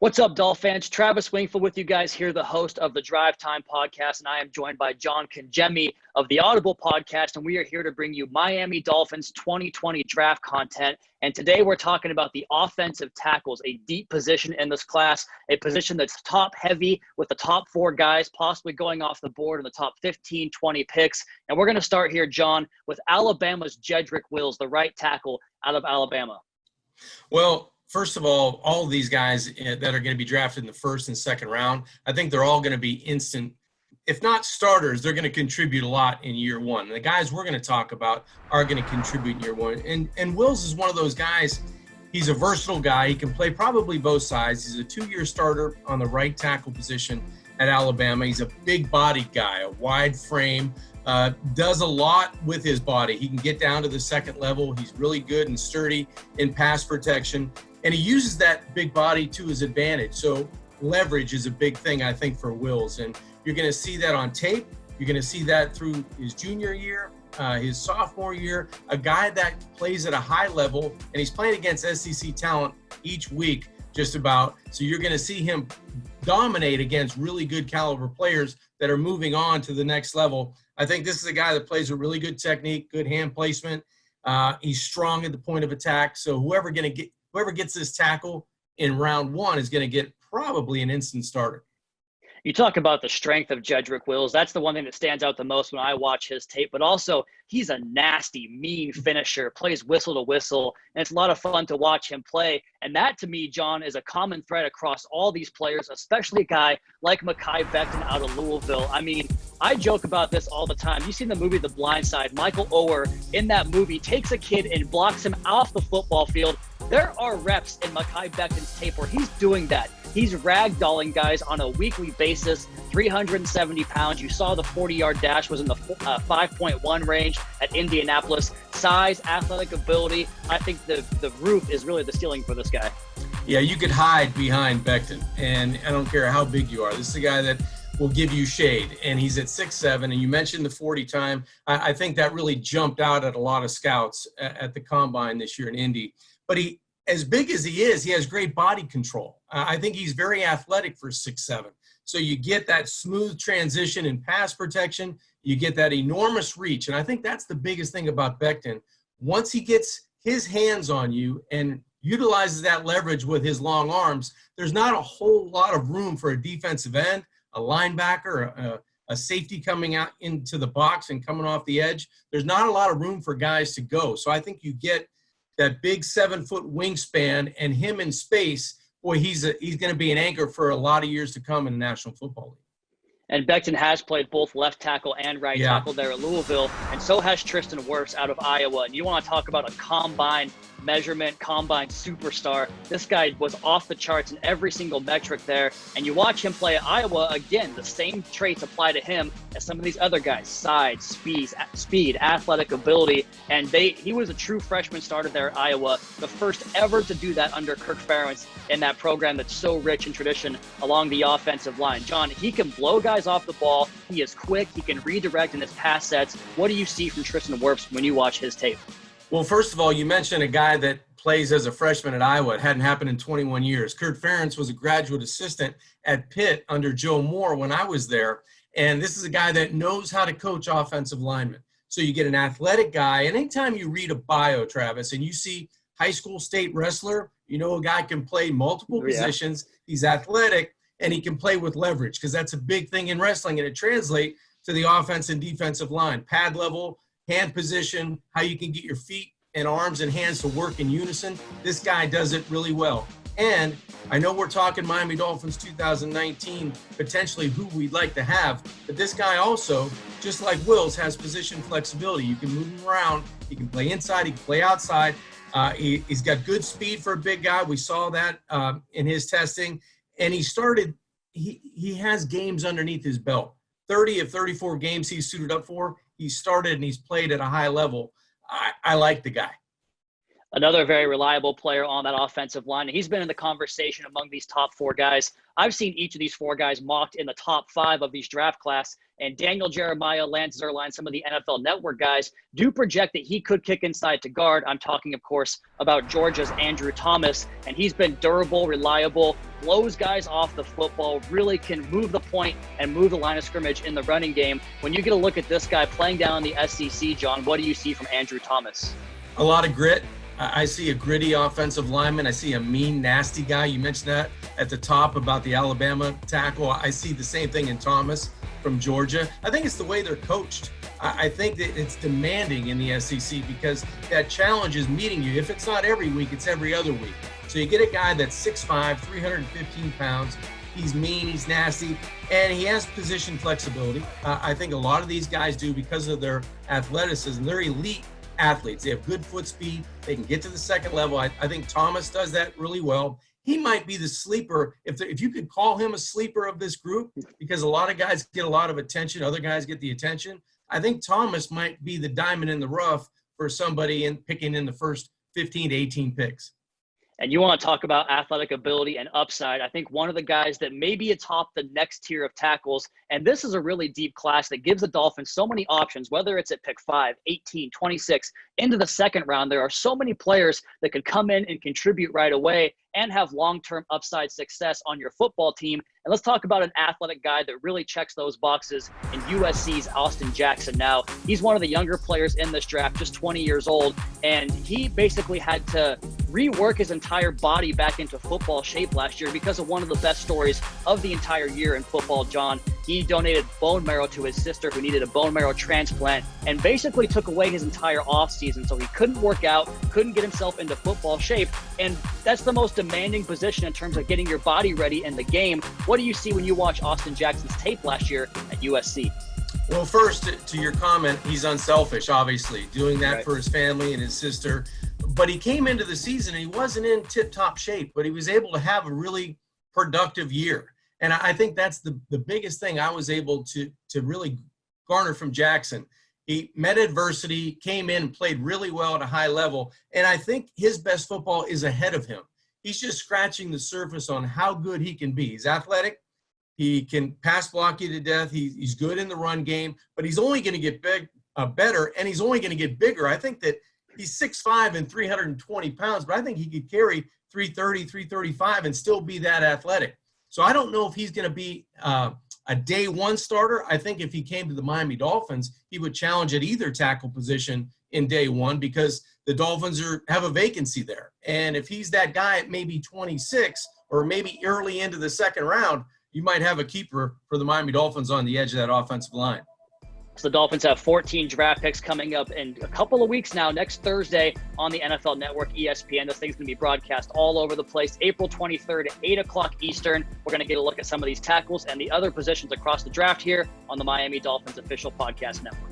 What's up, Dolphins? Travis Wingfield with you guys here, the host of the Drive Time podcast, and I am joined by John Congemi of the Audible podcast, and we are here to bring you Miami Dolphins 2020 draft content. And today we're talking about the offensive tackles, a deep position in this class, a position that's top heavy with the top four guys possibly going off the board in the top 15, 20 picks. And we're going to start here, John, with Alabama's Jedrick Wills, the right tackle out of Alabama. Well, first of all of these guys that are going to be drafted in the first and second round, I think they're all going to be instant, if not starters, they're going to contribute a lot in year one. The guys we're going to talk about are going to contribute in year one. And Wills is one of those guys. He's a versatile guy. He can play probably both sides. He's a 2-year starter on the right tackle position at Alabama. He's a big-bodied guy, a wide frame, does a lot with his body. He can get down to the second level. He's really good and sturdy in pass protection. And he uses that big body to his advantage. So leverage is a big thing, I think, for Wills. And you're going to see that on tape. You're going to see that through his junior year, his sophomore year, a guy that plays at a high level, and he's playing against SEC talent each week, just about. So you're going to see him dominate against really good caliber players that are moving on to the next level. I think this is a guy that plays with really good technique, good hand placement. He's strong at the point of attack. So whoever gets this tackle in round one is going to get probably an instant starter. You talk about the strength of Jedrick Wills. That's the one thing that stands out the most when I watch his tape. But also, he's a nasty, mean finisher, plays whistle to whistle, and it's a lot of fun to watch him play. And that, to me, John, is a common thread across all these players, especially a guy like MEKHI BECTON out of Louisville. I mean, I joke about this all the time. You've seen the movie The Blind Side. Michael Oher, in that movie, takes a kid and blocks him off the football field. There are reps in MEKHI BECTON's tape where he's doing that. He's ragdolling guys on a weekly basis, 370 pounds. You saw the 40-yard dash was in the 5.1 range at Indianapolis. Size, athletic ability, I think the roof is really the ceiling for this guy. Yeah, you could hide behind Becton, and I don't care how big you are. This is a guy that will give you shade, and he's at 6'7", and you mentioned the 40 time. I think that really jumped out at a lot of scouts at the Combine this year in Indy. But he, as big as he is, he has great body control. I think he's very athletic for 6'7". So you get that smooth transition in pass protection. You get that enormous reach. And I think that's the biggest thing about Becton. Once he gets his hands on you and utilizes that leverage with his long arms, there's not a whole lot of room for a defensive end, a linebacker, a safety coming out into the box and coming off the edge. There's not a lot of room for guys to go. So I think you get that big 7-foot wingspan and him in space. Boy, he's going to be an anchor for a lot of years to come in the National Football League. And Becton has played both left tackle and right tackle there at Louisville, and so has Tristan WIRFS out of Iowa. And you want to talk about a combine measurement, combine superstar. This guy was off the charts in every single metric there. And you watch him play at Iowa, again, the same traits apply to him as some of these other guys: size, speed, athletic ability. And he was a true freshman starter there at Iowa, the first ever to do that under Kirk Ferentz in that program that's so rich in tradition along the offensive line. John, he can blow guys off the ball. He is quick. He can redirect in his pass sets. What do you see from Tristan WIRFS when you watch his tape? Well, first of all, you mentioned a guy that plays as a freshman at Iowa. It hadn't happened in 21 years. Kirk Ferentz was a graduate assistant at Pitt under Joe Moore when I was there. And this is a guy that knows how to coach offensive linemen. So you get an athletic guy. And anytime you read a bio, Travis, and you see high school state wrestler, you know a guy can play multiple positions. He's athletic, and he can play with leverage, because that's a big thing in wrestling, and it translates to the offense and defensive line. Pad level, hand position, how you can get your feet and arms and hands to work in unison. This guy does it really well. And I know we're talking Miami Dolphins 2019, potentially who we'd like to have, but this guy also, just like Wills, has position flexibility. You can move him around. He can play inside. He can play outside. He's got good speed for a big guy. We saw that in his testing. And he has games underneath his belt. 30 of 34 games he's suited up for, he started and he's played at a high level. I like the guy. Another very reliable player on that offensive line. He's been in the conversation among these top 4 guys. I've seen each of these 4 guys mocked in the top 5 of these draft class. And Daniel Jeremiah, Lance Zierlein, some of the NFL Network guys do project that he could kick inside to guard. I'm talking, of course, about Georgia's Andrew Thomas. And he's been durable, reliable, blows guys off the football, really can move the point and move the line of scrimmage in the running game. When you get a look at this guy playing down in the SEC, John, what do you see from Andrew Thomas? A lot of grit. I see a gritty offensive lineman. I see a mean, nasty guy. You mentioned that at the top about the Alabama tackle. I see the same thing in Thomas from Georgia. I think it's the way they're coached. I think that it's demanding in the SEC because that challenge is meeting you. If it's not every week, it's every other week. So you get a guy that's 6'5", 315 pounds. He's mean, he's nasty, and he has position flexibility. I think a lot of these guys do because of their athleticism. They're elite athletes. They have good foot speed. They can get to the second level. I think Thomas does that really well. He might be the sleeper, if you could call him a sleeper of this group, because a lot of guys get a lot of attention, other guys get the attention. I think Thomas might be the diamond in the rough for somebody in picking in the first 15 to 18 picks. And you want to talk about athletic ability and upside. I think one of the guys that may be atop the next tier of tackles, and this is a really deep class that gives the Dolphins so many options, whether it's at pick 5, 18, 26, into the second round. There are so many players that could come in and contribute right away and have long-term upside success on your football team. And let's talk about an athletic guy that really checks those boxes in USC's Austin Jackson. Now, he's one of the younger players in this draft, just 20 years old, and he basically had to rework his entire body back into football shape last year because of one of the best stories of the entire year in football, John. He donated bone marrow to his sister who needed a bone marrow transplant and basically took away his entire offseason. So he couldn't work out, couldn't get himself into football shape. And that's the most demanding position in terms of getting your body ready in the game. What do you see when you watch Austin Jackson's tape last year at USC? Well, first, to your comment, he's unselfish, obviously, doing that right for his family and his sister. But he came into the season and he wasn't in tip-top shape, but he was able to have a really productive year. And I think that's the biggest thing I was able to really garner from Jackson. He met adversity, came in, played really well at a high level, and I think his best football is ahead of him. He's just scratching the surface on how good he can be. He's athletic. He can pass block you to death. He's good in the run game, but he's only going to get better, and he's only going to get bigger. I think that he's 6'5" and 320 pounds, but I think he could carry 330, 335 and still be that athletic. So I don't know if he's going to be a day one starter. I think if he came to the Miami Dolphins, he would challenge at either tackle position in day one because the Dolphins have a vacancy there. And if he's that guy at maybe 26 or maybe early into the second round, you might have a keeper for the Miami Dolphins on the edge of that offensive line. So the Dolphins have 14 draft picks coming up in a couple of weeks now, next Thursday on the NFL Network, ESPN. This thing's going to be broadcast all over the place. April 23rd at 8 o'clock Eastern. We're going to get a look at some of these tackles and the other positions across the draft here on the Miami Dolphins official podcast network.